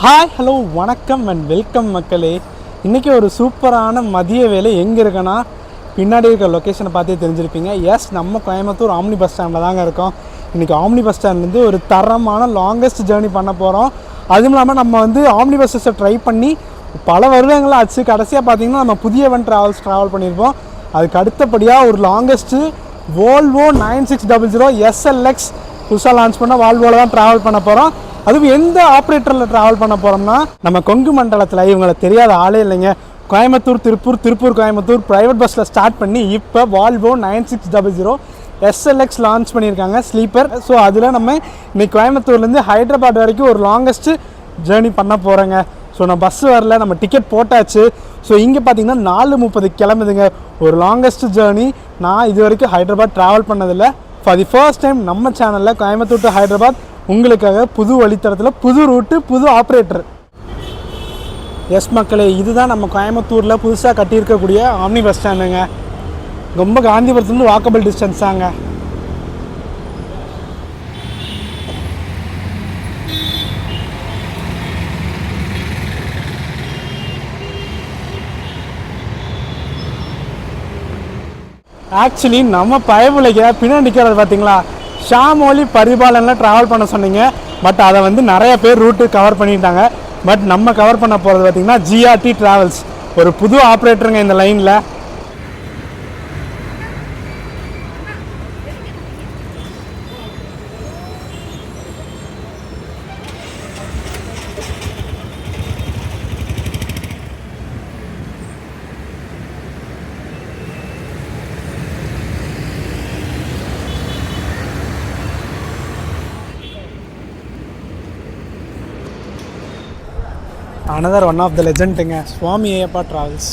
Hi hello வணக்கம் and welcome மக்களே. இன்றைக்கி ஒரு சூப்பரான மதிய வேலை எங்கே இருக்குன்னா பின்னாடி இருக்கிற லொக்கேஷனை பார்த்தே தெரிஞ்சிருப்பீங்க. எஸ், நம்ம கோயம்புத்தூர் ஆம்னி பஸ் ஸ்டாண்டில் தாங்க இருக்கோம். இன்றைக்கி ஆம்னி பஸ் ஸ்டாண்ட்லேருந்து ஒரு தரமான லாங்கஸ்ட் ஜேர்னி பண்ண போகிறோம். அதுவும் இல்லாமல் நம்ம ஆம்னி பஸ்ஸஸை ட்ரை பண்ணி பல வருடங்கள் ஆச்சு. கடைசியாக பார்த்திங்கன்னா நம்ம புதியவன் ட்ராவல் பண்ணியிருப்போம். அதுக்கு அடுத்தபடியாக ஒரு லாங்கஸ்ட்டு Volvo 9600 SLX புதுசாக லான்ச் பண்ண வால்வோவில் தான் ட்ராவல் பண்ண போகிறோம். அதுவும் எந்த ஆப்ரேட்டரில் ட்ராவல் பண்ண போகிறோம்னா நம்ம கொங்கு மண்டலத்தில் இவங்களை தெரியாத ஆளே இல்லைங்க. கோயம்புத்தூர் திருப்பூர் கோயம்புத்தூர் ப்ரைவேட் பஸ்ஸில் ஸ்டார்ட் பண்ணி இப்போ Volvo 9600 SLX லான்ச் பண்ணியிருக்காங்க ஸ்லீப்பர். ஸோ அதில் நம்ம இன்னைக்கு கோயம்புத்தூர்லேருந்து ஹைதராபாத் வரைக்கும் ஒரு லாங்கஸ்ட்டு ஜேர்னி பண்ண போகிறோங்க. ஸோ நான் பஸ் வரல, நம்ம டிக்கெட் போட்டாச்சு. ஸோ இங்கே பார்த்தீங்கன்னா 4:30 கிளம்புதுங்க. ஒரு லாங்கஸ்ட் ஜேர்னி. நான் இது வரைக்கும் ஹைதராபாத் ட்ராவல் பண்ணதில்லை. ஃபார் தி ஃபர்ஸ்ட் டைம் நம்ம சேனலில் கோயம்புத்தூர் டு ஹைதராபாத் உங்களுக்காக புது வழித்தடத்தில் புது ரூட்டு புது ஆப்ரேட்டர். எஸ் மக்களே, இதுதான் நம்ம கோயம்புத்தூரில் புதுசாக கட்டியிருக்கக்கூடிய ஆம்னி பஸ் ஸ்டாண்டுங்க. ரொம்ப காந்திபுரத்துலேருந்து வாக்கபிள் டிஸ்டன்ஸ் தாங்க. ஆக்சுவலி நம்ம பயபுலைக்க பின்னாடி நிற்கிறது பார்த்தீங்களா, ஷாமோலி பரிபாலனில் ட்ராவல் பண்ண சொன்னீங்க. பட் அதை நிறைய பேர் ரூட்டு கவர் பண்ணிட்டாங்க. பட் நம்ம கவர் பண்ண போகிறது பார்த்திங்கன்னா GRT ட்ராவல்ஸ், ஒரு புது ஆப்ரேட்டருங்க இந்த லைனில். another one of the legendங்க, சுவாமி ஐயப்பா ட்ராவல்ஸ்.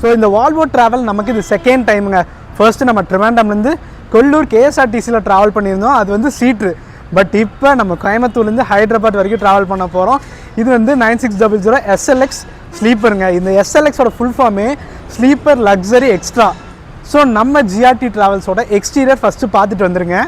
ஸோ இந்த வால்வோ ட்ராவல் நமக்கு இது செகண்ட் டைமுங்க. ஃபர்ஸ்ட்டு நம்ம ட்ரிவாண்டம்லேருந்து கொல்லூர் KSRTCயில் ட்ராவல் பண்ணியிருந்தோம். அது சீட்ரு. பட் இப்போ நம்ம கோயம்புத்தூர்லேருந்து ஹைதராபாத் வரைக்கும் ட்ராவல் பண்ண போகிறோம். இது 9600 SLX ஸ்லீப்பருங்க. இந்த SLXோட ஃபுல் ஃபார்மே ஸ்லீப்பர் லக்ஸரி எக்ஸ்ட்ரா. ஸோ நம்ம GRT ட்ராவல்ஸோட எக்ஸ்டீரியர் ஃபஸ்ட்டு பார்த்துட்டு வந்துருங்க.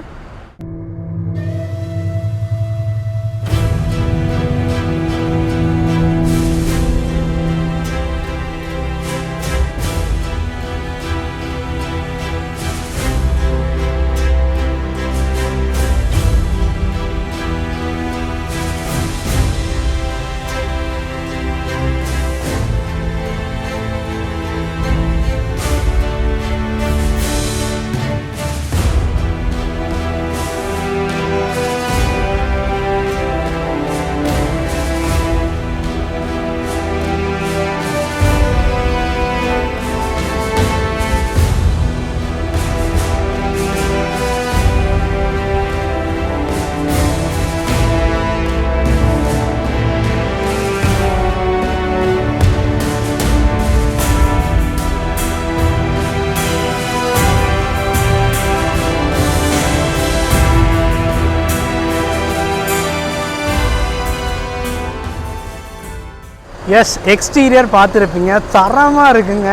எஸ், எக்ஸ்டீரியர் பார்த்துருப்பீங்க, தரமாக இருக்குங்க.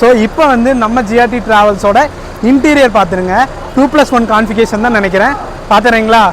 ஸோ இப்போ நம்ம GRT ட்ராவல்ஸோட இன்டீரியர் பார்த்துருங்க. 2+1 கான்ஃபிகேஷன் தான் நினைக்கிறேன். பார்த்துறீங்களா?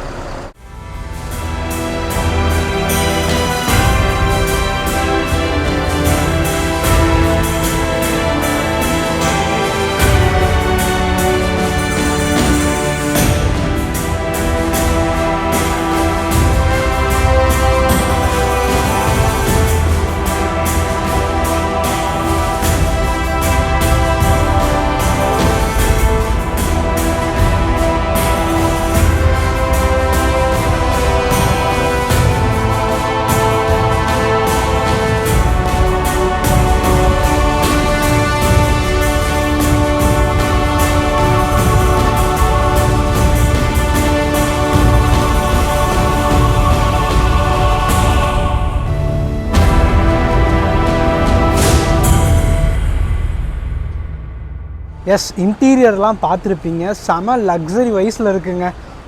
எஸ், இன்டீரியர்லாம் பார்த்துருப்பீங்க, செம லக்ஸரி வைஸில் இருக்குங்க.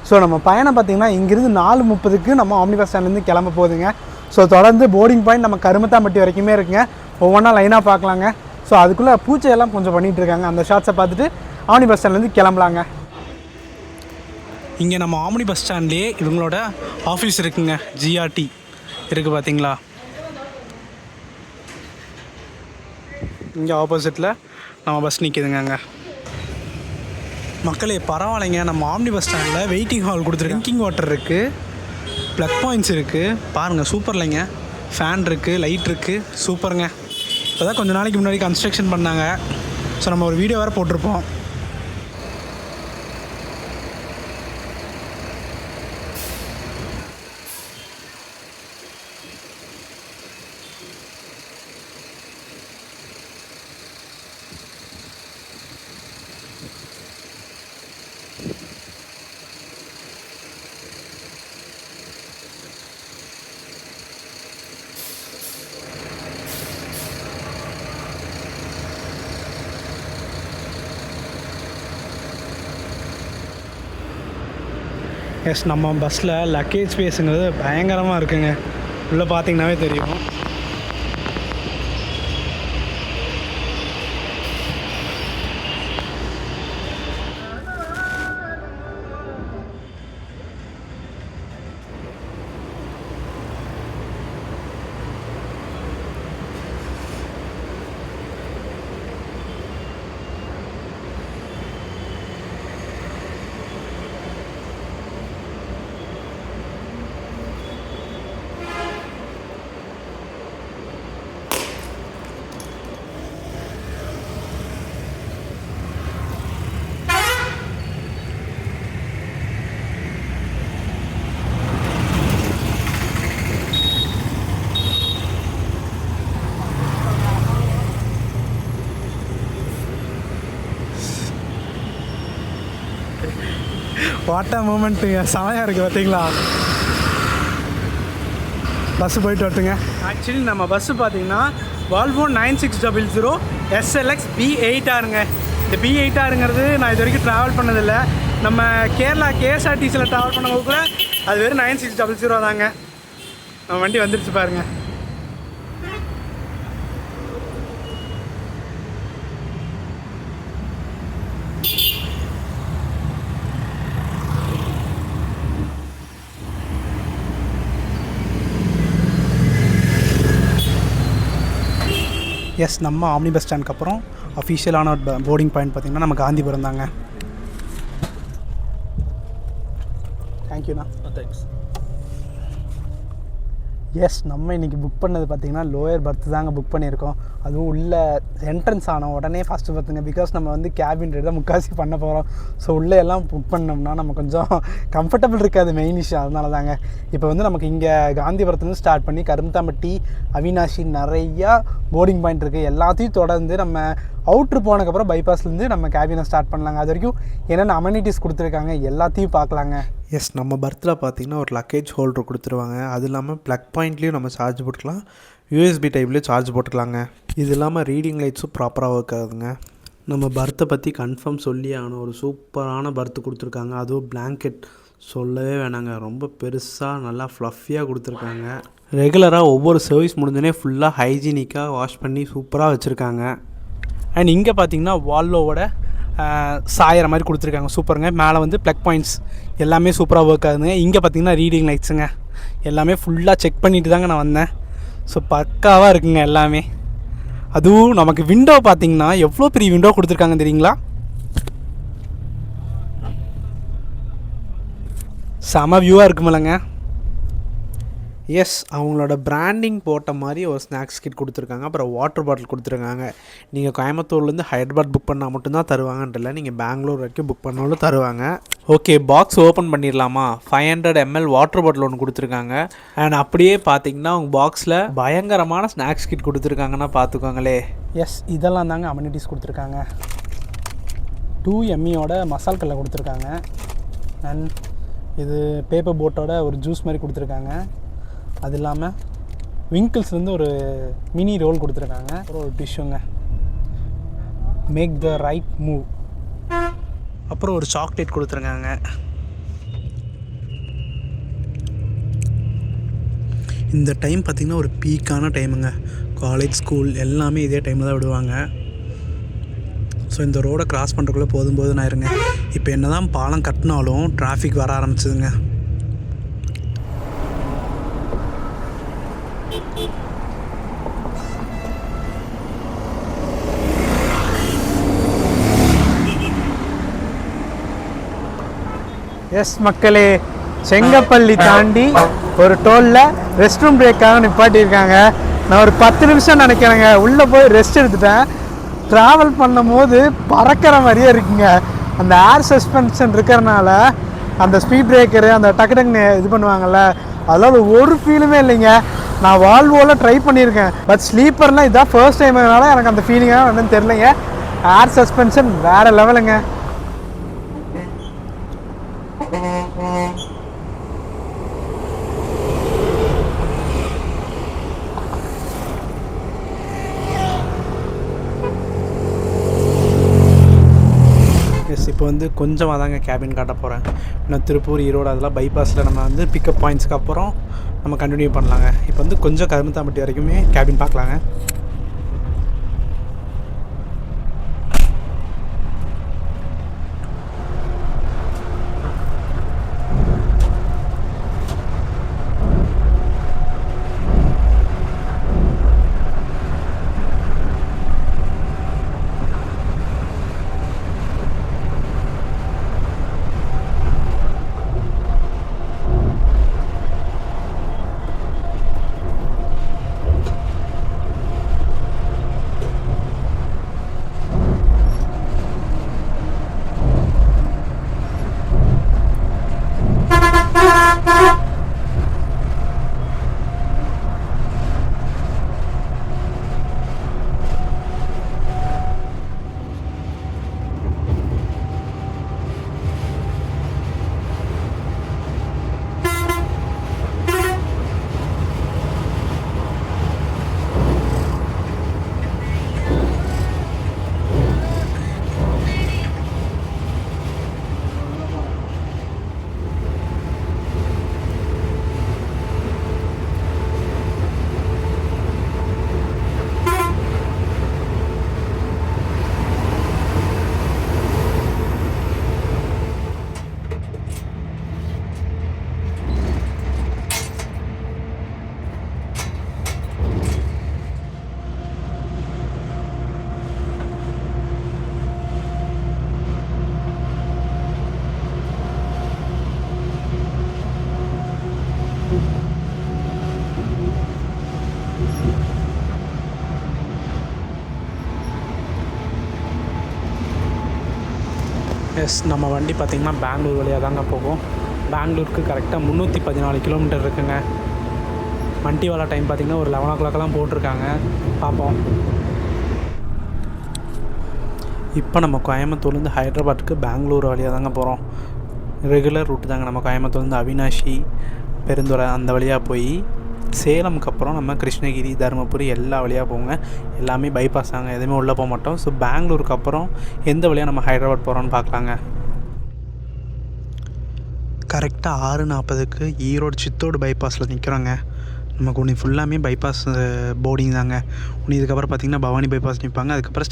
ஸோ நம்ம பயணம் பார்த்திங்கன்னா இங்கேருந்து 4:30க்கு நம்ம ஆம்னி பஸ் ஸ்டாண்ட்லேருந்து கிளம்ப போகுதுங்க. ஸோ தொடர்ந்து போர்டிங் பாயிண்ட் நம்ம கருமத்தாம்பட்டி வரைக்குமே இருக்குங்க. ஒவ்வொன்றா லைனாக பார்க்கலாங்க. ஸோ அதுக்குள்ளே பூச்சையெல்லாம் கொஞ்சம் பண்ணிகிட்டு இருக்காங்க. அந்த ஷார்ட்ஸை பார்த்துட்டு ஆம்னி பஸ் ஸ்டாண்ட்லேருந்து கிளம்பலாங்க. இங்கே நம்ம ஆம்னி பஸ் ஸ்டாண்ட்லேயே இவங்களோட ஆஃபீஸ் இருக்குங்க. ஜிஆர்டி இருக்குது பார்த்தீங்களா. இங்கே ஆப்போசிட்டில் நம்ம பஸ் நிற்கிதுங்க. மக்களே பரவாயில்லைங்க, நம்ம ஆம்னி பஸ் ஸ்டாண்டில் வெயிட்டிங் ஹால் கொடுத்துருக்கு, ட்ரிங்கிங் வாட்டர் இருக்குது, ப்ளக் பாயிண்ட்ஸ் இருக்குது. பாருங்கள் சூப்பர் இல்லைங்க. ஃபேன் இருக்குது, லைட் இருக்குது, சூப்பருங்க. இப்போ தான் கொஞ்சம் நாளைக்கு முன்னாடி கன்ஸ்ட்ரக்ஷன் பண்ணாங்க. ஸோ நம்ம ஒரு வீடியோ வேறு போட்டிருப்போம். எஸ், நம்ம பஸ்ஸில் லக்கேஜ் ஸ்பேஸுங்கிறது பயங்கரமாக இருக்குங்க. உள்ளே பார்த்தீங்கன்னாவே தெரியும். வாட்டா மூமெண்ட்டுங்க, செமையாக இருக்குது பார்த்தீங்களா. பஸ்ஸு போயிட்டு வரட்டுங்க. ஆக்சுவலி நம்ம பஸ்ஸு பார்த்தீங்கன்னா வால்வோ 9600 SLX B8Rங்க. இந்த B8Rங்கிறது நான் இது வரைக்கும் ட்ராவல் பண்ணதில்லை. நம்ம கேரளா KSRTCயில் ட்ராவல் பண்ண போக்குள்ள அது வெறும் 9600 தாங்க. நம்ம வண்டி வந்துருச்சு பாருங்கள். எஸ், நம்ம ஆம்னி பஸ் ஸ்டாண்டுக்கு அப்புறம் அஃபிஷியலான போர்டிங் பாயிண்ட் பார்த்திங்கன்னா நம்ம காந்திபுரம் தாங்க. தேங்க்யூண்ணா. தேங்க்ஸ். எஸ், நம்ம இன்றைக்கி புக் பண்ணது பார்த்திங்கன்னா லோயர் பர்த்து தாங்க புக் பண்ணியிருக்கோம். அதுவும் உள்ள என்ட்ரன்ஸ் ஆன உடனே ஃபஸ்ட்டு பார்த்துங்க. பிகாஸ் நம்ம வந்து கேபின் ரேட் தான் முக்காசி பண்ண போகிறோம். ஸோ உள்ளே எல்லாம் புக் பண்ணோம்னா நம்ம கொஞ்சம் கம்ஃபர்டபுள் இருக்காது, மெயின் விஷயம். அதனால தாங்க இப்போ வந்து நமக்கு இங்கே காந்திபுரத்துலேருந்து ஸ்டார்ட் பண்ணி கரும்தாம்பட்டி, அவினாஷி நிறையா போர்டிங் பாயிண்ட் இருக்குது. எல்லாத்தையும் தொடர்ந்து நம்ம அவுட்ரு போனதுக்கப்புறம் பைபாஸ்லேருந்து நம்ம கேபினை ஸ்டார்ட் பண்ணலாங்க. அது வரைக்கும் என்னென்ன அமெனிட்டிஸ் கொடுத்துருக்காங்க எல்லாத்தையும் பார்க்கலாங்க. எஸ், நம்ம பர்த்தில் பார்த்திங்கன்னா ஒரு லக்கேஜ் ஹோல்டர் கொடுத்துருவாங்க. அது இல்லாமல் ப்ளக் பாயிண்ட்லேயும் நம்ம சார்ஜ் போட்டுக்கலாம், USB டைப்லேயும் சார்ஜ் போட்டுக்கலாங்க. இது இல்லாமல் ரீடிங் லைட்ஸும் ப்ராப்பராக ஒர்க் ஆகுதுங்க. நம்ம பர்த்தை பற்றி கன்ஃபார்ம் சொல்லி ஆகணும். ஒரு சூப்பரான பர்த்து கொடுத்துருக்காங்க. அதுவும் பிளாங்கெட் சொல்லவே வேணாங்க, ரொம்ப பெருசாக நல்லா ஃப்ளஃபியாக கொடுத்துருக்காங்க. ரெகுலராக ஒவ்வொரு சர்வீஸ் முடிஞ்சோடனே ஃபுல்லாக ஹைஜீனிக்காக வாஷ் பண்ணி சூப்பராக வச்சுருக்காங்க. அண்ட் இங்கே பார்த்திங்கன்னா வால்வோட சாயிற மாதிரி கொடுத்துருக்காங்க. சூப்பருங்க. மேலே வந்து ப்ளக் பாயிண்ட்ஸ் எல்லாமே சூப்பராக ஒர்க் ஆகுதுங்க. இங்கே பார்த்திங்கன்னா ரீடிங் லைட்ஸுங்க எல்லாமே ஃபுல்லாக செக் பண்ணிவிட்டு தாங்க நான் வந்தேன். ஸோ பக்காவாக இருக்குங்க எல்லாமே. அதுவும் நமக்கு விண்டோ பார்த்திங்கன்னா எவ்வளோ பெரிய விண்டோ கொடுத்துருக்காங்க தெரியுங்களா. செம வியூவாக இருக்குமில்லங்க. எஸ், அவங்களோட பிராண்டிங் போட்ட மாதிரி ஒரு ஸ்நாக்ஸ் கிட் கொடுத்துருக்காங்க. அப்புறம் வாட்டர் பாட்டில் கொடுத்துருக்காங்க. நீங்கள் கோயம்புத்தூர்லேருந்து ஹைதராபாத் புக் பண்ணால் மட்டும்தான் தருவாங்கன்றல, நீங்கள் பெங்களூர் வரைக்கும் புக் பண்ணாலும் தருவாங்க. ஓகே, பாக்ஸ் ஓப்பன் பண்ணிடலாமா. 500 ml வாட்டர் பாட்டில் ஒன்று கொடுத்துருக்காங்க. அண்ட் அப்படியே பார்த்தீங்கன்னா உங்கள் பாக்ஸில் பயங்கரமான ஸ்நாக்ஸ் கிட் கொடுத்துருக்காங்கன்னா பார்த்துக்கோங்களே. எஸ், இதெல்லாம் தாங்க அமெனிட்டிஸ் கொடுத்துருக்காங்க. 2 ME மசால் கல்லை கொடுத்துருக்காங்க. அண்ட் இது பேப்பர் போட்டோட ஒரு ஜூஸ் மாதிரி கொடுத்துருக்காங்க. அது இல்லாமல் விங்கிள்ஸ்லேருந்து ஒரு மினி ரோல் கொடுத்துருக்காங்க. அப்புறம் ஒரு டிஷ்ஷுங்க, மேக் த ரைட் மூவ். அப்புறம் ஒரு சாக்லேட் கொடுத்துருக்காங்க. இந்த டைம் பார்த்திங்கன்னா ஒரு பீக்கான டைமுங்க. காலேஜ், ஸ்கூல் எல்லாமே இதே டைமில் தான் விடுவாங்க. இந்த ரோடை கிராஸ் பண்ணுறக்குள்ளே போதும் ஆயிருங்க. இப்போ என்ன தான் பாலம் கட்டினாலும் டிராஃபிக் வர ஆரம்பிச்சதுங்க. எஸ் மக்களே, செங்கப்பள்ளி தாண்டி ஒரு டோலில் ரெஸ்ட் ரூம் பிரேக்காக நிப்பாட்டியிருக்காங்க. நான் ஒரு 10 நிமிஷம் நினைக்கிறேங்க. உள்ளே போய் ரெஸ்ட் எடுத்துட்டேன். ட்ராவல் பண்ணும் போது பறக்கிற மாதிரியே இருக்குங்க. அந்த ஏர் சஸ்பென்ஷன் இருக்கிறனால அந்த ஸ்பீட் பிரேக்கரு அந்த டக்கு டக்குன்னு இது பண்ணுவாங்கள்ல, அதெல்லாம் ஒரு ஃபீலுமே இல்லைங்க. நான் வால்வோவில் ட்ரை பண்ணியிருக்கேன், பட் ஸ்லீப்பர்லாம் இதுதான் ஃபர்ஸ்ட் டைம்னால எனக்கு அந்த ஃபீலிங்காக என்னன்னு தெரிலங்க. ஏர் சஸ்பென்ஷன் வேறு லெவலுங்க. இப்போ வந்து கொஞ்சமாக தாங்க கேபின் காட்ட போகிறேன். இன்னும் திருப்பூர், ஈரோடு அதெல்லாம் பைபாஸில் நம்ம வந்து பிக்கப் பாயிண்ட்ஸ்க்கு அப்புறம் நம்ம கண்டினியூ பண்ணலாங்க. இப்போ வந்து கொஞ்சம் கருமத்தாம்பட்டி வரைக்குமே கேபின் பார்க்கலாங்க. எஸ், நம்ம வண்டி பார்த்திங்கன்னா பெங்களூர் வழியாக தாங்க போகும். பெங்களூருக்கு கரெக்டாக 314 கிலோமீட்டர் இருக்குங்க. மண்டிவாலா டைம் பார்த்திங்கன்னா ஒரு 11 o'clockலாம் போட்டிருக்காங்க. பார்ப்போம். இப்போ நம்ம கோயம்புத்தூர்லேருந்து ஹைதராபாத்துக்கு பெங்களூர் வழியாக தாங்க போகிறோம். ரெகுலர் ரூட்டு தாங்க. நம்ம கோயம்புத்தூர்லேருந்து அவினாஷி, பெருந்துறை அந்த வழியாக போய் சேலமுக்கு அப்புறம் நம்ம கிருஷ்ணகிரி, தருமபுரி எல்லா வழியாக போங்க. எல்லாமே பைபாஸ் தாங்க, எதுவுமே உள்ளே போக மாட்டோம். ஸோ பெங்களூருக்கு அப்புறம் எந்த வழியாக நம்ம ஹைதராபாத் போகிறோன்னு பார்க்கலாங்க. கரெக்டாக 6:40க்கு ஈரோடு சித்தோடு பைபாஸில் நிற்கிறோங்க. நமக்கு ஒன்று ஃபுல்லாமே பைபாஸ் போர்டிங் தாங்க. ஒன்று இதுக்கப்புறம் பார்த்திங்கன்னா பவானி பைபாஸ் நிற்பாங்க. அதுக்கப்புறம்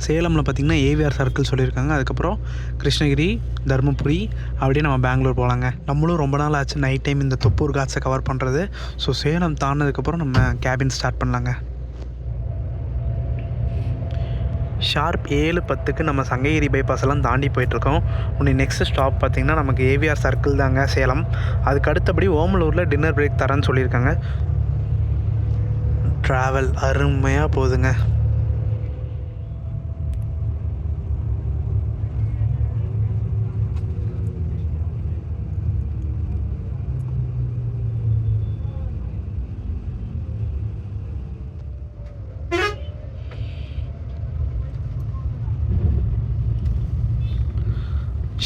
சேலமில் பார்த்திங்கன்னா ஏவிஆர் சர்க்கிள் சொல்லியிருக்காங்க. அதுக்கப்புறம் கிருஷ்ணகிரி, தருமபுரி அப்படியே நம்ம பெங்களூர் போகலாங்க. நம்மளும் ரொம்ப நாள் ஆச்சு நைட் டைம் இந்த தொப்பூர் காட்ஸை கவர் பண்ணுறது. ஸோ சேலம் தாண்டினதுக்கப்புறம் நம்ம கேபின் ஸ்டார்ட் பண்ணலாங்க. ஷார்ப் 7:10க்கு நம்ம சங்ககிரி பைபாஸ் எல்லாம் தாண்டி போயிட்டுருக்கோம். உன்னை நெக்ஸ்ட் ஸ்டாப் பார்த்திங்கன்னா நமக்கு ஏவிஆர் சர்க்கிள் தாங்க, சேலம். அதுக்கு அடுத்தபடி ஓமலூரில் டின்னர் பிரேக் தரேன்னு சொல்லியிருக்காங்க. ட்ராவல் அருமையாக போகுதுங்க.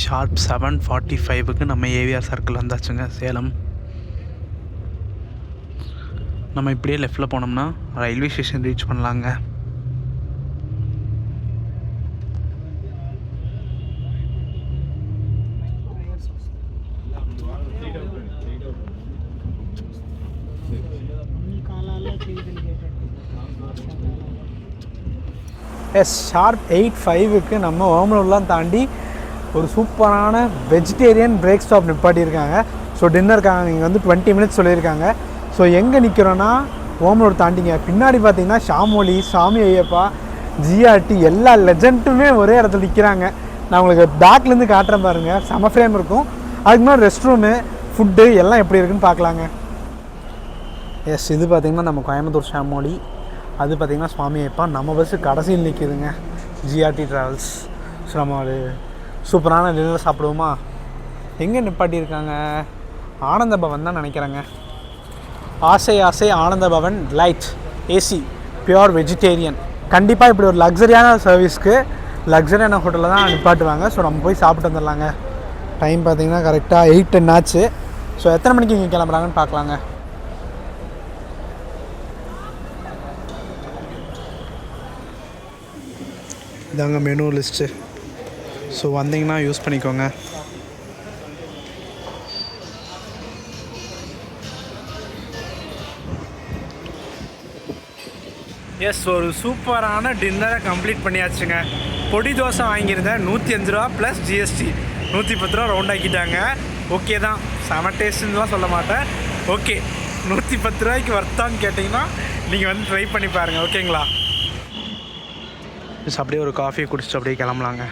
ஷார்ப் 7:45க்கு நம்ம ஏவிஆர் சர்க்கிள் வந்தாச்சுங்க, சேலம். நம்ம இப்படியே லெஃப்டில் போனோம்னா ரயில்வே ஸ்டேஷன் ரீச் பண்ணலாங்க. எஸ் ஷார்ப் 8:05க்கு நம்ம ஓமலூர்லாம் தாண்டி ஒரு சூப்பரான வெஜிடேரியன் பிரேக் ஸ்டாப் நிப்பாட்டியிருக்காங்க. ஸோ டின்னருக்காக இங்கே வந்து 20 மினிட்ஸ் சொல்லியிருக்காங்க. ஸோ எங்கே நிற்கிறோன்னா ஓமலூர் தாண்டிங்க. பின்னாடி பார்த்தீங்கன்னா ஷாமொலி, சாமி ஐயப்பா, ஜிஆர்டி எல்லா லெஜெண்டுமே ஒரே இடத்துல நிற்கிறாங்க. நான் உங்களுக்கு பேக்லேருந்து காட்டுறேன் பாருங்கள், செம ஃப்ரேம் இருக்கும். அதுக்கு முன்னாடி ரெஸ்ட் ரூமு, ஃபுட்டு எல்லாம் எப்படி இருக்குன்னு பார்க்கலாங்க. எஸ் இது பார்த்திங்கன்னா நம்ம கோயம்புத்தூர் ஷாமொலி, அது பார்த்திங்கன்னா சுவாமி ஐயப்பா. நம்ம பஸ்ஸு கடைசியில் நிற்கிதுங்க, ஜிஆர்டி ட்ராவல்ஸ். ஸோ நம்ம ஒரு சூப்பரான டின்னர் சாப்பிடுவோமா? எங்கே நிப்பாட்டியிருக்காங்க? ஆனந்த பவன் தான் நினைக்கிறேங்க. ஆசை ஆசை Ananda Bhavan light AC pure vegetarian. கண்டிப்பாக இப்படி ஒரு லக்ஸரியான சர்வீஸ்க்கு லக்ஸரியான ஹோட்டலில் தான் நிப்பாட்டுவாங்க. ஸோ நம்ம போய் சாப்பிட்டு வந்துடலாங்க. டைம் பார்த்திங்கன்னா கரெக்டாக 8:10 ஆச்சு. ஸோ எத்தனை மணிக்கு இங்கே கிளம்புறாங்கன்னு பார்க்கலாங்க. இதாங்க மெனு லிஸ்ட்டு. ஸோ வந்தீங்கன்னா யூஸ் பண்ணிக்கோங்க. எஸ் ஒரு சூப்பரான டின்னரை கம்ப்ளீட் பண்ணியாச்சுங்க. பொடி தோசை வாங்கியிருந்தேன் 105 ரூபா ப்ளஸ் ஜிஎஸ்டி 110 ரூபா ரவுண்ட் ஆக்கிட்டாங்க. ஓகே தான், செம டேஸ்ட்டுலாம் சொல்ல மாட்டேன். ஓகே 110 ரூபாய்க்கு வர்த்தான்னு கேட்டிங்கன்னா நீங்கள் வந்து ட்ரை பண்ணி பாருங்கள். ஓகேங்களா? ஜஸ்ட் அப்படியே ஒரு காஃபியை குடிச்சிட்டு அப்படியே கிளம்பலாங்க.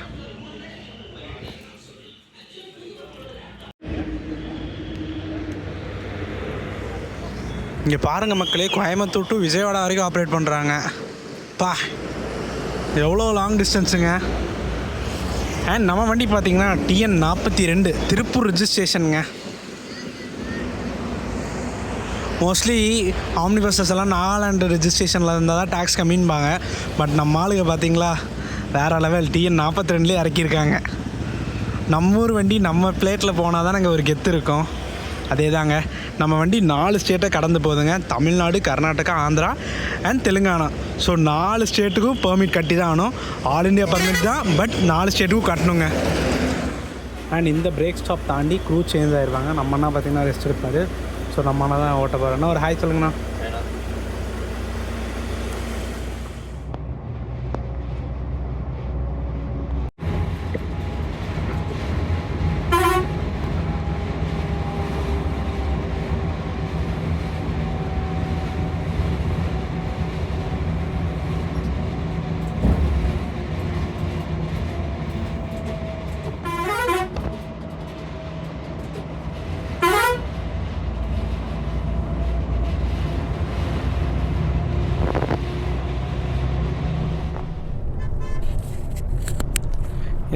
இங்கே பாருங்கள் மக்களே, கோயம்புத்தூர் டு விஜயவாடா வரைக்கும் ஆப்ரேட் பண்ணுறாங்க. பா எவ்வளோ லாங் டிஸ்டன்ஸுங்க. அண்ட் நம்ம வண்டி பார்த்திங்கன்னா TN 42 திருப்பூர் ரிஜிஸ்ட்ரேஷனுங்க. மோஸ்ட்லி ஆம்னி பஸ்ஸஸ் எல்லாம் நாகாலாண்டு ரிஜிஸ்ட்ரேஷனில் இருந்தால் தான் டேக்ஸ் கம்மின்பாங்க. பட் நம்ம ஆளுங்க பார்த்திங்களா வேறு லெவல், TN 42 இறக்கியிருக்காங்க. நம்ம ஊர் வண்டி நம்ம பிளேட்டில் போனால் தான் நாங்கள் ஒரு கெத்து இருக்கோம். அதே தாங்க, நம்ம வண்டி 4 ஸ்டேட்டை கடந்து போகுதுங்க. தமிழ்நாடு, கர்நாடகா, ஆந்திரா அண்ட் தெலுங்கானா. ஸோ 4 ஸ்டேட்டுக்கும் பெர்மிட் கட்டி தான் ஆகணும். ஆல் இண்டியா பெர்மிட் தான், பட் 4 ஸ்டேட்டுக்கும் கட்டணுங்க. அண்ட் இந்த பிரேக் ஸ்டாப் தாண்டி க்ரூ சேஞ்ச் ஆகிருவாங்க. நம்ம அண்ணா பார்த்திங்கன்னா ரெஸ்ட் எடுப்பார். ஸோ நம்ம அண்ணா தான் ஓட்ட போகிறோன்னா ஒரு ஹாய் சொல்லுங்கண்ணா.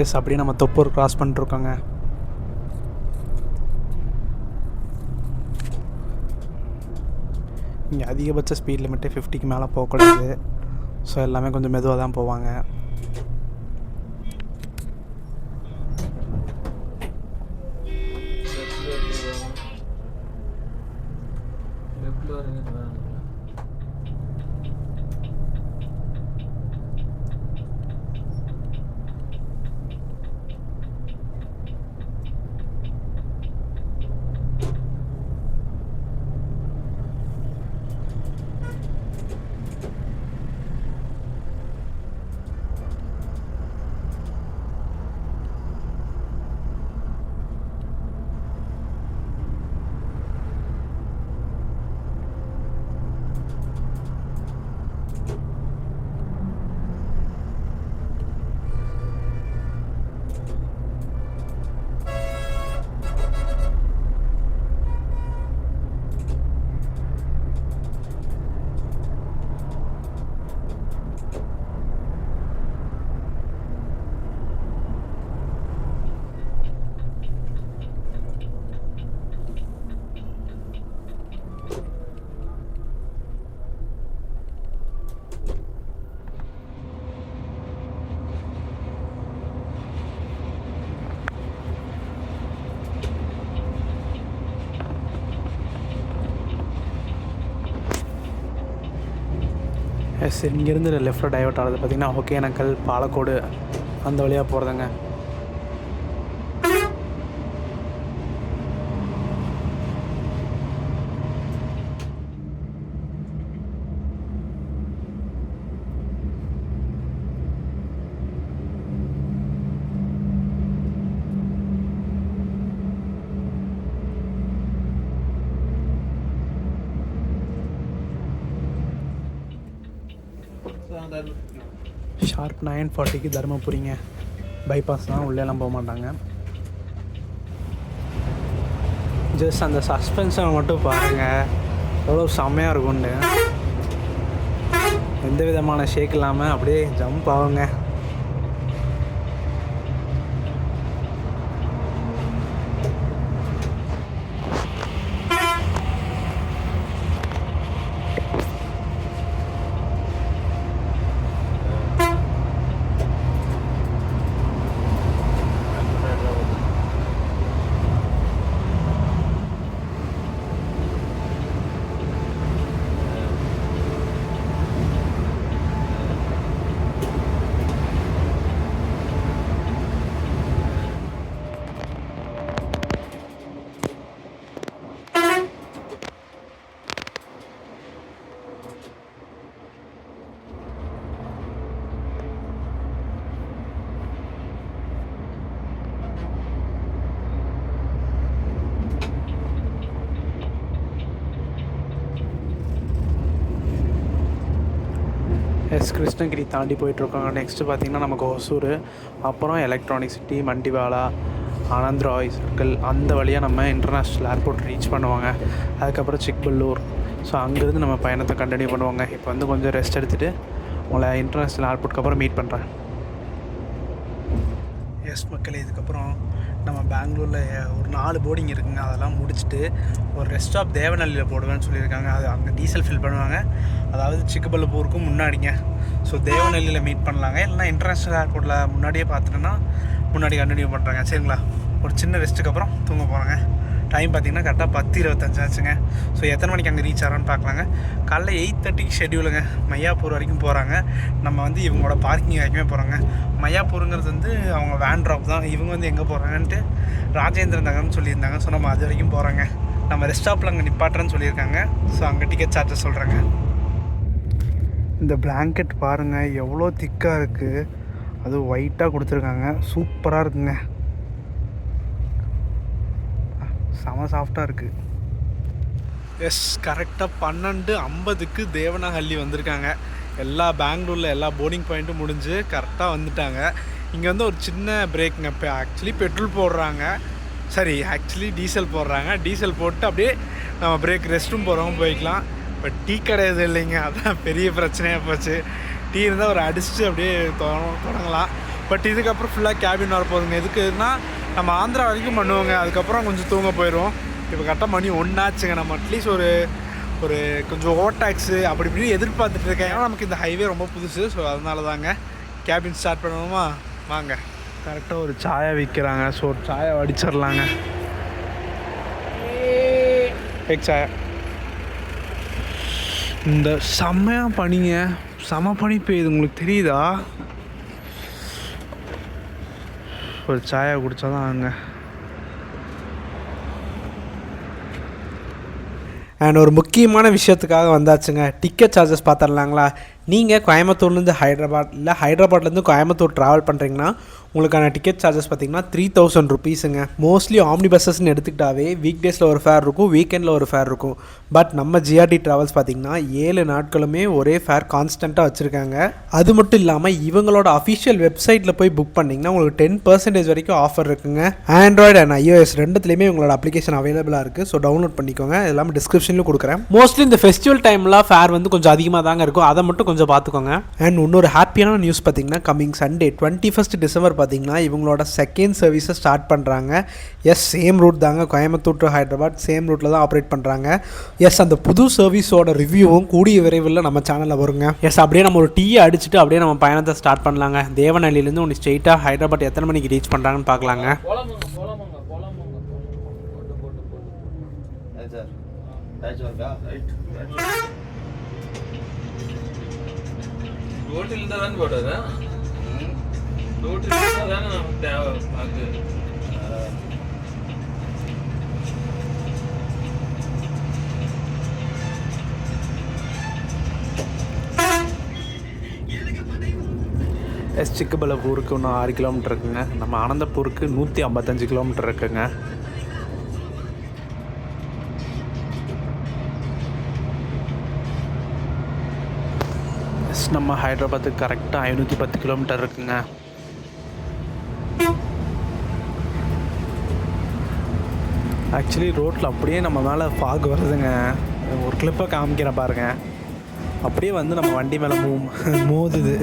எஸ் அப்படியே நம்ம தொப்பூர் கிராஸ் பண்ணிட்டுருக்கோங்க. இங்கே அதிகபட்ச ஸ்பீட் லிமிட்டு 50க்கு மேலே போகக்கூடாது. ஸோ எல்லாமே கொஞ்சம் மெதுவாக தான் போவாங்க. எஸ் இங்கேருந்து லெஃப்ட்டில் டைவர்ட் ஆகுது பார்த்திங்கன்னா ஒகேனக்கல், பாலக்கோடு அந்த வழியாக போகிறதுங்க. ஷார்ப் 9:40க்கு தருமபுரிங்க. பைபாஸ் தான், உள்ளேலாம் போக மாட்டாங்க. ஜஸ்ட் அந்த சஸ்பென்ஷனை மட்டும் பாருங்கள், எவ்வளோ செம்மையாக இருக்கும்னு. எந்த விதமான ஷேக் இல்லாமல் அப்படியே ஜம்ப் ஆகுங்க. கிருஷ்ணகிரி தாண்டி போயிட்டுருக்காங்க. நெக்ஸ்ட்டு பார்த்திங்கன்னா நமக்கு ஒசூர், அப்புறம் electronic city, Mandiwala, Anand Rao circle, அந்த வழியாக நம்ம இன்டர்நேஷ்னல் ஏர்போர்ட் ரீச் பண்ணுவாங்க. அதுக்கப்புறம் சிக்பல்லூர். ஸோ அங்கேருந்து நம்ம பயணத்தை கண்டினியூ பண்ணுவாங்க. இப்போ வந்து கொஞ்சம் ரெஸ்ட் எடுத்துகிட்டு உங்களை இன்டர்நேஷ்னல் ஏர்போர்ட்டுக்கு அப்புறம் மீட் பண்ணுறேன். எஸ் மக்களே, இதுக்கப்புறம் நம்ம பெங்களூரில் ஒரு 4 போர்டிங் இருக்குங்க. அதெல்லாம் முடிச்சுட்டு ஒரு ரெஸ்ட் ஸ்டாப் தேவநல்லியில் போடுவேன்னு சொல்லியிருக்காங்க. அது அங்கே டீசல் ஃபில் பண்ணுவாங்க, அதாவது சிக்கபல்லப்பூருக்கும் முன்னாடிங்க. ஸோ தேவநல்லியில் மீட் பண்ணலாங்க. இல்லைனா இன்டர்நேஷ்னல் ஏர்போர்ட்டில் முன்னாடியே பார்த்துட்டோன்னா முன்னாடி கண்டினியூ பண்ணுறாங்க. சரிங்களா, ஒரு சின்ன ரெஸ்ட்டுக்கு அப்புறம் தூங்க போகிறாங்க. டைம் பார்த்திங்கன்னா கரெக்டாக 10:25 ஆச்சுங்க. ஸோ எத்தனை மணிக்கு அங்கே ரீச் ஆகிறான்னு பார்க்கலாங்க. காலைல 8:30க்கு ஷெட்யூலுங்க. மையாப்பூர் வரைக்கும் போகிறாங்க. நம்ம வந்து இவங்களோட பார்க்கிங் வரைக்குமே போகிறாங்க. மையாப்பூருங்கிறது வந்து அவங்க வேன் ட்ராப் தான். இவங்க வந்து எங்கே போகிறாங்கன்ட்டு ராஜேந்திர நகர்னு சொல்லியிருந்தாங்க. ஸோ நம்ம அது வரைக்கும் போகிறாங்க. நம்ம ரெஸ்ட் ஸ்டாப்பில் அங்கே நிப்பாட்டுறேன்னு சொல்லியிருக்காங்க. ஸோ அங்கே டிக்கெட் சார்ஜஸ் சொல்கிறாங்க. இந்த பிளாங்கெட் பாருங்கள் எவ்வளோ திக்காக இருக்குது. அதுவும் ஒயிட்டாக கொடுத்துருக்காங்க. சூப்பராக இருக்குங்க. செம சாஃப்டாக இருக்குது. எஸ், கரெக்டாக 12:50க்கு தேவனஹள்ளி வந்திருக்காங்க. எல்லா பெங்களூரில் எல்லா போர்டிங் பாயிண்ட்டும் முடிஞ்சு கரெக்டாக வந்துட்டாங்க. இங்கே வந்து ஒரு சின்ன பிரேக்குங்க. இப்போ ஆக்சுவலி பெட்ரோல் போடுறாங்க, சரி ஆக்சுவலி டீசல் போடுறாங்க. டீசல் போட்டு அப்படியே நம்ம பிரேக் ரெஸ்ட் ரூம் போகிறவங்க போய்க்கலாம். இப்போ டீ கிடையாது இல்லைங்க, அதுதான் பெரிய பிரச்சனையாக போச்சு. டீ இருந்தால் ஒரு அடிச்சுட்டு அப்படியே தொடங்கலாம். பட் இதுக்கப்புறம் ஃபுல்லாக கேபின் வரப்போகுதுங்க. எதுக்குன்னா நம்ம ஆந்திரா வரைக்கும் பண்ணுவோங்க. அதுக்கப்புறம் கொஞ்சம் தூங்க போயிடும். இப்போ கரெக்டாக மணி 1 ஆச்சுங்க. நம்ம அட்லீஸ்ட் ஒரு கொஞ்சம் ஓவர் டேக்ஸு அப்படி இப்படி எதிர்பார்த்துட்டு இருக்கேன். ஏன்னா நமக்கு இந்த ஹைவே ரொம்ப புதுசு. ஸோ அதனால தாங்க கேபின் ஸ்டார்ட் பண்ணுவோமா, வாங்க. கரெக்டாக ஒரு சாயை விற்கிறாங்க. ஸோ ஒரு சாயை அடிச்சிடலாங்க. சாயா இந்த செம்மையாக பனிங்க, செம பனி பெய்யுது. உங்களுக்கு தெரியுதா? ஒரு சாயா குடித்தா தான் அங்கே. அண்ட் ஒரு முக்கியமான விஷயத்துக்காக வந்தாச்சுங்க. டிக்கெட் சார்ஜஸ் பார்த்துடலாங்களா? நீங்கள் கோயம்புத்தூர்லேருந்து ஹைதராபாத், இல்லை ஹைதராபாத்லேருந்து கோயம்புத்தூர் ட்ராவல் பண்ணுறீங்கன்னா உங்களுக்கான டிக்கெட் சார்ஜஸ் பார்த்திங்கன்னா 3000 ருபீஸுங்க. மோஸ்ட்லி ஆம்னி பஸ்ஸஸ்ன்னு எடுத்துக்கிட்டாவே வீக் டேஸில் ஒரு ஃபேர் இருக்கும், வீக்கெண்டில் ஒரு ஃபேர் இருக்கும். பட் நம்ம ஜிஆர்டி ட்ராவல்ஸ் பார்த்திங்கன்னா 7 நாட்களுமே ஒரே ஃபேர் கான்ஸ்டண்ட்டாக வச்சுருக்காங்க. அது மட்டும் இல்லாமல் இவங்களோட அஃபிஷியல் வெப்சைட்டில் போய் புக் பண்ணிங்கன்னா உங்களுக்கு 10% வரைக்கும் ஆஃபர் இருக்குங்க. ஆண்ட்ராய்டு அண்ட் iOS ரெண்டுத்துலேயுமே உங்களோட அப்ளிகேஷன் அவைலபிளாக இருக்குது. ஸோ டவுன்லோட் பண்ணிக்கோங்க. எல்லாமே டிஸ்கிரிப்ஷன்லையும் கொடுக்குறேன். மோஸ்ட்லி இந்த ஃபெஸ்டிவல் டைமில் ஃபேர் வந்து கொஞ்சம் அதிகமாக தாங்க இருக்கும். அதை மட்டும் கொஞ்சம் பார்த்துக்கோங்க. அண்ட் இன்னொரு ஹாப்பியான நியூஸ் பார்த்திங்கன்னா கம்மிங் சண்டே 21 டிசம்பர் பார்த்திங்கன்னா இவங்களோட செகண்ட் சர்வீஸை ஸ்டார்ட் பண்ணுறாங்க. எஸ், சேம் ரூட் தாங்க. கோயம்புத்தூர் டு ஹைதராபாத் சேம் ரூட்டில் தான் ஆப்ரேட் பண்ணுறாங்க. எஸ், அந்த புது சர்வீஸோட ரிவ்யூவும் கூடிய விரைவில் நம்ம சேனலில் வருங்க. எஸ், அப்படியே நம்ம ஒரு டீயை அடிச்சுட்டு அப்படியே நம்ம பயணத்தை ஸ்டார்ட் பண்ணலாங்க. தேவநல்லியிலேருந்து ஒன்று ஸ்ட்ரெயிட்டாக ஹைதராபாத் எத்தனை மணிக்கு ரீச் பண்ணுறாங்கன்னு பார்க்கலாங்க. ரோட்டில் தான் போடுறது, ரோட்டில் தானே நமக்கு தேவை. அது எஸ், சிக்கபல்லப்பூருக்கு இன்னும் 6 கிலோமீட்டர் இருக்குங்க. நம்ம ஆனந்தப்பூருக்கு 155 கிலோமீட்டர் இருக்குங்க. நம்ம ஹைதராபாத்துக்கு கரெக்டாக 510 கிலோமீட்டர் இருக்குங்க. ஆக்சுவலி ரோட்டில் அப்படியே நம்ம மேலே ஃபாக் வருதுங்க. ஒரு கிளிப்பை காமிக்கிறேன் பாருங்கள். அப்படியே வந்து நம்ம வண்டி மேலே மோதுது.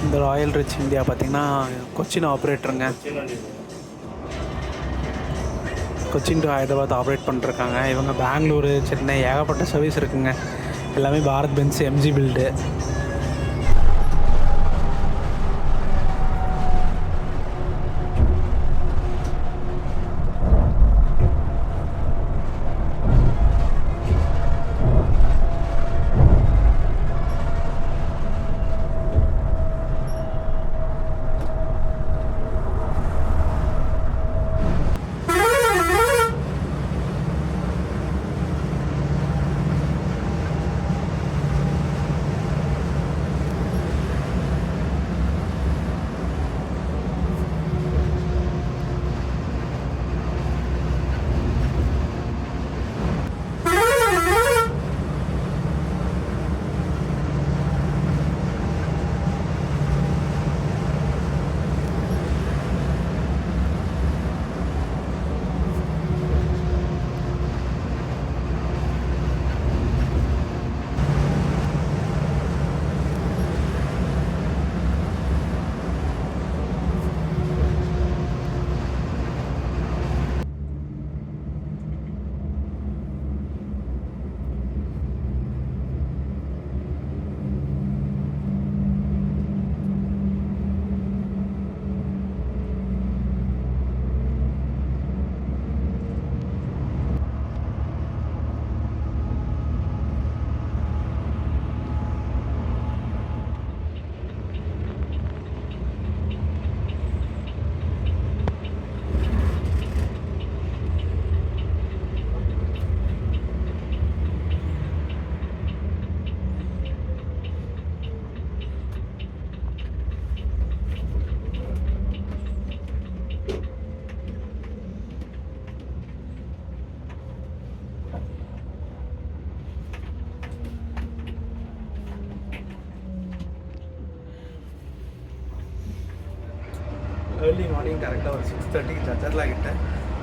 இந்த ராயல் ரிச் இந்தியா பார்த்திங்கன்னா கொச்சின் ஆப்ரேட்டருங்க. கொச்சின் டு ஹைதராபாத் ஆப்ரேட் பண்ணிருக்காங்க. இவங்க பெங்களூரு, சென்னை ஏகப்பட்ட சர்வீஸ் இருக்குங்க. எல்லாமே Bharat Benz MG build. Early morning கரெக்டாக ஒரு 6:30 ஜஜர்லா கிட்ட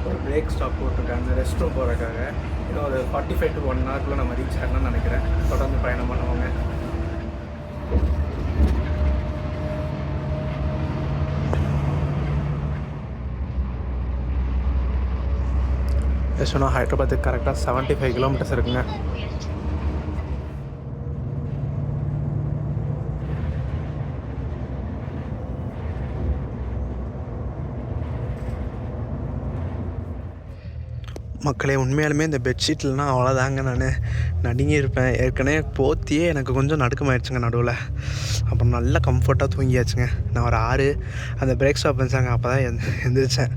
ஒரு பிரேக் ஸ்டாப் போட்டிருக்காங்க ரெஸ்ட் ரூம் போகிறதுக்காக. இன்னும் ஒரு 45 to 1 hourக்குள்ளே நம்ம ரீச் ஆகணும்னு நினைக்கிறேன். தொடர்ந்து பயணம் பண்ணுவாங்க. சொன்னால் ஹைதராபாத்துக்கு கரெக்டாக 75 கிலோமீட்டர்ஸ் இருக்குங்க. மக்களே, உண்மையாலுமே இந்த பெட்ஷீட்லாம் அவ்வளோதாங்க. நான் நடுங்கியிருப்பேன். ஏற்கனவே போத்தியே எனக்கு கொஞ்சம் நடுக்கமாயிடுச்சுங்க நடுவில். அப்புறம் நல்லா கம்ஃபர்ட்டாக தூங்கியாச்சுங்க. நான் ஒரு 6 அந்த பிரேக் ஸ்டாப் வச்சாங்க, அப்போ தான் எந்திரிச்சேன்.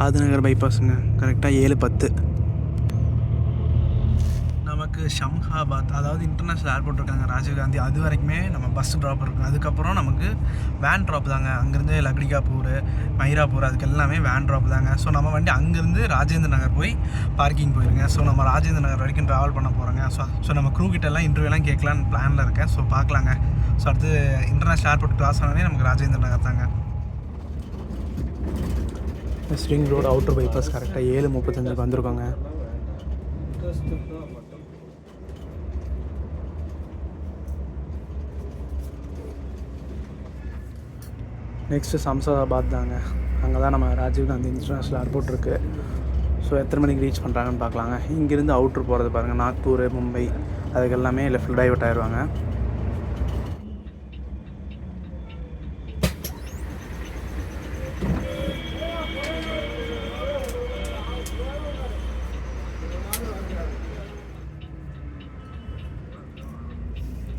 ஆதிநகர் பைபாஸுங்க. கரெக்டாக 7:10. நமக்கு ஷம்ஹாபாத், அதாவது இன்டர்நேஷ்னல் ஏர்போர்ட் இருக்காங்க ராஜீவ்காந்தி, அது வரைக்குமே நம்ம பஸ் ட்ராப் இருக்கும். அதுக்கப்புறம் நமக்கு வேன் ட்ராப் தாங்க. அங்கேருந்து லக்டிகாப்பூர், மைராப்பூர், அதுக்கு எல்லாமே வேன் ட்ராப் தாங்க. ஸோ நம்ம வண்டி அங்கேருந்து ராஜேந்திர நகர் போய் பார்க்கிங் போயிருங்க. ஸோ நம்ம ராஜேந்திர நகர் வரைக்கும் ட்ராவல் பண்ண போகிறோங்க. ஸோ நம்ம க்ரூ கிட்டலாம் இன்டர்வியூலாம் கேட்கலான்னு பிளானில் இருக்கேன். ஸோ பார்க்கலாங்க. ஸோ அடுத்து இன்டர்நேஷ்னல் ஏர்போர்ட் கிராஸ் ஆனே நமக்கு ராஜேந்திர நகர் தாங்க. ஸ்ட்ரிங் ரோடு அவுட்டர் பைபாஸ் கரெக்டாக 7:35 வந்திருக்கோங்க. நெக்ஸ்ட்டு சம்சாபாத் தாங்க. அங்கே தான் நம்ம ராஜீவ்காந்தி இன்டர்நேஷ்னல் ஏர்போர்ட் இருக்குது. ஸோ எத்தனை மணிக்கு ரீச் பண்ணுறாங்கன்னு பார்க்கலாங்க. இங்கேருந்து அவுட்ரு போகிறது பாருங்கள், நாக்பூர், மும்பை, அதுக்கு எல்லாமே லெஃப்ட் டைவர்ட் ஆயிடுவாங்க.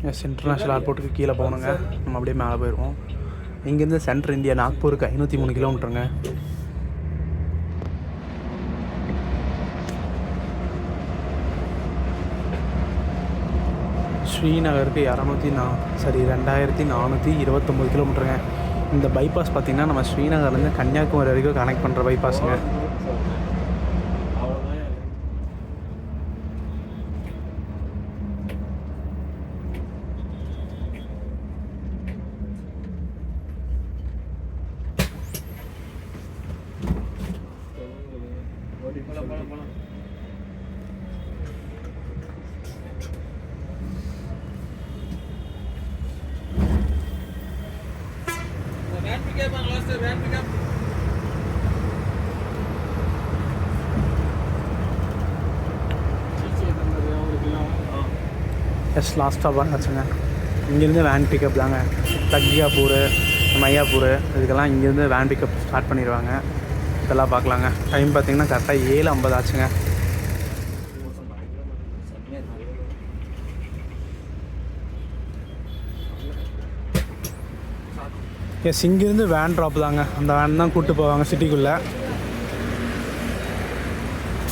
எஸ், இன்டர்நேஷ்னல் ஏர்போர்ட்டுக்கு கீழே போகணுங்க. நம்ம அப்படியே மேலே போயிடுவோம். இங்கேருந்து சென்ட்ரல் இந்தியா நாக்பூருக்கு 503 கிலோமீட்டருங்க. ஸ்ரீநகருக்கு 2429 கிலோமீட்டருங்க. இந்த பைபாஸ் பார்த்திங்கன்னா நம்ம ஸ்ரீநகர்லேருந்து கன்னியாகுமரி வரைக்கும் கனெக்ட் பண்ணுற பைபாஸுங்க. எஸ், லாஸ்ட்டாக பார்த்தாச்சுங்க. இங்கேருந்து வேன் பிக்கப் தாங்க. லக்டிகாப்பூர், மையாப்பூர், இதுக்கெல்லாம் இங்கேருந்து வேன் பிக்கப் ஸ்டார்ட் பண்ணிடுவாங்க. இதெல்லாம் பார்க்கலாங்க. டைம் பார்த்திங்கன்னா கரெக்டாக 7:50 ஆச்சுங்க. எஸ், இங்கேருந்து வேன் ட்ராப் தாங்க. அந்த வேன் தான் கூப்பிட்டு போவாங்க சிட்டிக்குள்ளே.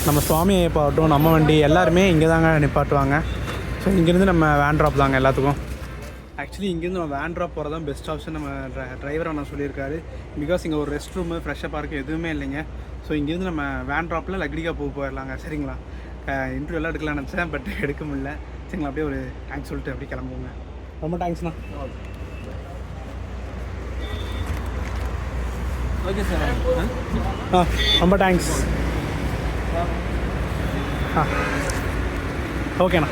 நம்ம சுவாமி ஐயப்பாகட்டும், நம்ம வண்டி எல்லாருமே இங்கே தாங்க நிப்பாட்டுவாங்க. ஸோ இங்கேருந்து நம்ம வேன் ட்ராப் தாங்க எல்லாத்துக்கும். ஆக்சுவலி இங்கேருந்து நம்ம வேன் ட்ராப் போகிறது தான் பெஸ்ட் ஆப்ஷன். நம்ம டிரைவர் நான் சொல்லியிருக்காரு. பிகாஸ் இங்கே ஒரு ரெஸ்ட் ரூமு, ஃப்ரெஷ்ஷாக இருக்குது, எதுவுமே இல்லைங்க. ஸோ இங்கேருந்து நம்ம வேன் ட்ராப்பில் லக்டிகா போயிடலாங்க. சரிங்களா? இன்டர்வியூலாம் எடுக்கலாம்னு நினச்சேன், பட் எடுக்க முடியல. சரிங்களா? அப்படியே ஒரு தேங்க்ஸ் சொல்லிட்டு அப்படியே கிளம்புவோங்க. ரொம்ப தேங்க்ஸ்ண்ணா. Okay sir. ரொம்ப தேங்க்ஸ். ஓகேண்ணா.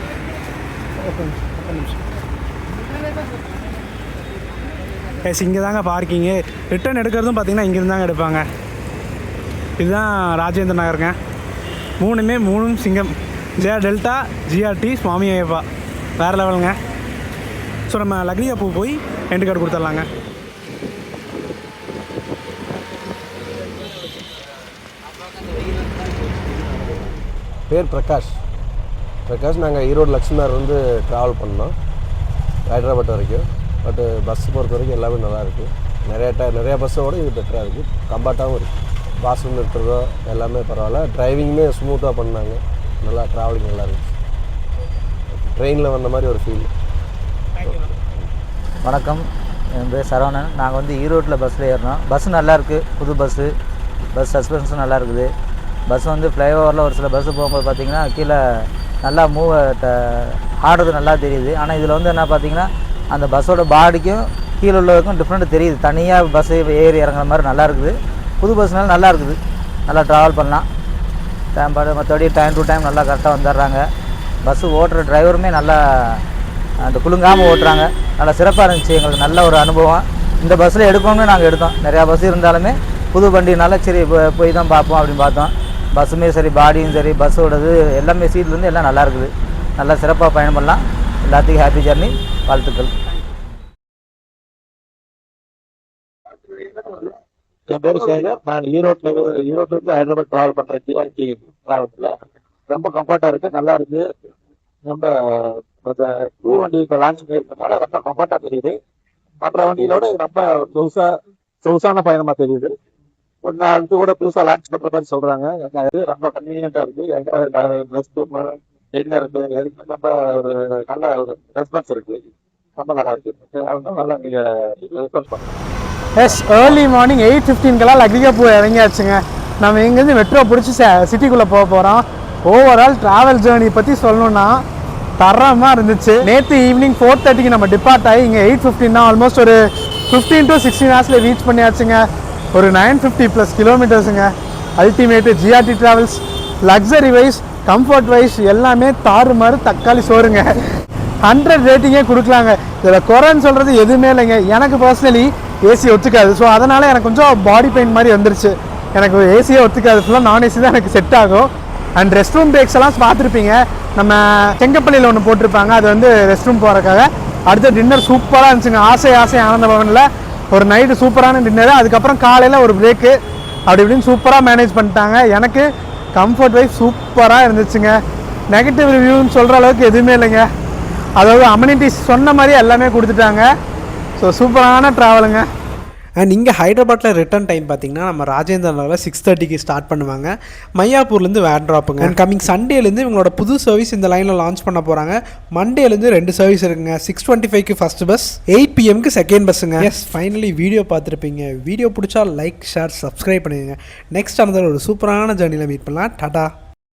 எஸ், இங்கே தாங்க பார்க்கிங்கு. ரிட்டர்ன் எடுக்கிறதும் பார்த்திங்கன்னா இங்கேருந்து தாங்க எடுப்பாங்க. இதுதான் ராஜேந்திர நகருங்க. மூணும் சிங்கம். டெல்டா, ஜிஆர்டி, சுவாமி ஐயப்பா, வேறு லெவலுங்க. ஸோ நம்ம லக்டிகா போய் என்ட்ரி கார்டு கொடுத்துட்லாங்க. பேர் பிரகாஷ். நாங்கள் ஈரோடு லக்ஷ்மணர் வந்து ட்ராவல் பண்ணோம் ஹைதராபாத் வரைக்கும். பட்டு பஸ் பொறுத்த வரைக்கும் எல்லாமே நல்லாயிருக்கு. நிறையா பஸ்ஸோடு இது பெட்டராக இருக்குது. கம்ஃபர்ட்டாகவும் இருக்குது. பாஸ்ரூம் இருக்கிறதோ எல்லாமே பரவாயில்ல. டிரைவிங்குமே ஸ்மூத்தாக பண்ணாங்க. நல்லா ட்ராவலிங் நல்லா இருந்துச்சு. ட்ரெயினில் வந்த மாதிரி ஒரு ஃபீல். வணக்கம், என் பேர் சரவணன். நாங்கள் வந்து ஈரோட்டில் பஸ்ஸில் ஏறினோம். பஸ்ஸு நல்லாயிருக்கு, புது பஸ் சஸ்பென்ஸும் நல்லா இருக்குது. பஸ் வந்து ஃப்ளைஓவரில் ஒரு சில பஸ்ஸு போகும்போது பார்த்திங்கன்னா கீழே நல்லா ஆடுறது நல்லா தெரியுது. ஆனால் இதில் வந்து என்ன பார்த்திங்கன்னா அந்த பஸ்ஸோட பாடிக்கும் கீழே உள்ளதுக்கும் டிஃப்ரெண்ட்டு தெரியுது. தனியாக பஸ்ஸு ஏறி இறங்குற மாதிரி நல்லா இருக்குது. புது பஸ்னால நல்லா இருக்குது. நல்லா ட்ராவல் பண்ணலாம். மற்றபடி டைம் டு டைம் நல்லா கரெக்டாக வந்துடுறாங்க. பஸ்ஸு ஓட்டுற டிரைவருமே நல்லா அந்த குலுங்காமல் ஓட்டுறாங்க. நல்லா சிறப்பாக இருந்துச்சு. எங்களுக்கு நல்ல ஒரு அனுபவம். இந்த பஸ்ஸில் எடுக்கணும்னு நாங்கள் எடுத்தோம். நிறையா பஸ் இருந்தாலுமே புது வண்டினால சரி போய் தான் பார்ப்போம் அப்படின்னு பார்த்தோம். பஸ்ஸுமே சரி, பாடியும் சரி, பஸ்ஸோடது எல்லாமே சீட்லேருந்து எல்லாம் நல்லா இருக்குது. நல்லா சிறப்பாக பயணம் பண்ணலாம். எல்லாத்துக்கும் ஹாப்பி ஜர்னி, வாழ்த்துக்கள். என் பேர் சேகர். நான் ஈரோட்டிலிருந்து ஹைதராபாத் ட்ராவல் பண்ணுறேன். ஜிஆர்டி ட்ராவல்ஸில் ரொம்ப கம்ஃபர்ட்டாக இருக்குது, நல்லா இருக்குது. ரொம்ப டூ வண்டி இப்போ லான்ச் பண்ணியிருக்கனால ரொம்ப கம்ஃபர்ட்டாக தெரியுது. மற்ற வண்டியிலோட ரொம்ப சொகுசான பயணமாக தெரியுது. ஒரு நாள் கூட புதுசாக லான்ச் பண்ணுற மாதிரி சொல்கிறாங்க. அது ரொம்ப கன்வீனியண்ட்டாக இருக்குது. ரெஸ்ட் ரூம் என்ன இருக்குது எதுக்கு ரொம்ப ஒரு நல்ல ஒரு ரெஸ்பான்ஸ் இருக்குது. ரொம்ப நல்லா இருக்குது. அதனால நல்லா நீங்கள் ரெஸ்பான்ஸ் பண்ணுங்கள். எஸ், ஏர்லி மார்னிங் 8:15 லக்கிகா பூ இறங்கியாச்சுங்க. நம்ம எங்கேருந்து மெட்ரோ பிடிச்சி சிட்டிக்குள்ளே போக போகிறோம். ஓவரால் ட்ராவல் ஜேர்னி பற்றி சொல்லணுன்னா தரமாக இருந்துச்சு. நேற்று ஈவினிங் 4:30 நம்ம டிபார்ட் ஆகி இங்கே 8:15 ஆல்மோஸ்ட் ஒரு 15 to 16 ஹவர்ஸில் ரீச் பண்ணியாச்சுங்க. ஒரு 950+ கிலோமீட்டர்ஸுங்க. Ultimate GRT travels luxury wise comfort wise எல்லாமே தாறுமாறு தக்காளி சோறுங்க. 100 ரேட்டிங்கே கொடுக்கலாங்க. இதில் குறைன்னு சொல்கிறது எதுவுமே இல்லைங்க. எனக்கு பர்சனலி ஏசி ஒத்துக்காது. ஸோ அதனால் எனக்கு கொஞ்சம் பாடி பெயின் மாதிரி வந்துருச்சு. எனக்கு ஏசியே ஒத்துக்காது. ஃபுல்லாக நான் ஏசி தான் எனக்கு செட் ஆகும். அண்ட் ரெஸ்ட் ரூம் பிரேக்ஸ் எல்லாம் பார்த்துருப்பீங்க. நம்ம செங்கப்பள்ளியில் ஒன்று போட்டிருப்பாங்க. அது வந்து ரெஸ்ட் ரூம் போகிறக்காக. அடுத்த டின்னர் சூப்பராக இருந்துச்சுங்க. ஆசை ஆனந்த பவனில் ஒரு நைட்டு சூப்பரான டின்னரு. அதுக்கப்புறம் காலையில் ஒரு பிரேக்கு. அப்படி இப்படின்னு சூப்பராக மேனேஜ் பண்ணிட்டாங்க. எனக்கு கம்ஃபர்ட் வைஸ் சூப்பராக இருந்துச்சுங்க. நெகட்டிவ் ரிவ்யூன்னு சொல்கிற அளவுக்கு எதுவுமே இல்லைங்க. அதாவது அம்யூனிட்டிஸ் சொன்ன மாதிரி எல்லாமே கொடுத்துட்டாங்க. ஸோ சூப்பரான ட்ராவலுங்க. அண்ட் இங்கே ஹைதராபாத்தில் ரிட்டர்ன் டைம் பார்த்திங்கன்னா நம்ம ராஜேந்திர நகரில் 6:30 ஸ்டார்ட் பண்ணுவாங்க. மையாப்பூர்லேருந்து வேன் ட்ராப்புங்க. அண்ட் கம்மிங் சண்டேலேருந்து இவங்களோட புது சர்வீஸ் இந்த லைனில் லான்ச் பண்ண போகிறாங்க. மண்டேலேருந்து 2 சர்வீஸ் இருக்குங்க. 6:25 ஃபர்ஸ்ட் பஸ், 8 PM செகண்ட் பஸ்ஸுங்க. எஸ், ஃபைனலி வீடியோ பார்த்துருப்பீங்க. வீடியோ பிடிச்சா லைக், ஷேர், சப்ஸ்கிரைப் பண்ணிடுங்க. நெக்ஸ்ட் அந்த ஒரு சூப்பரான ஜர்னியில் மீட் பண்ணலாம். டாடா.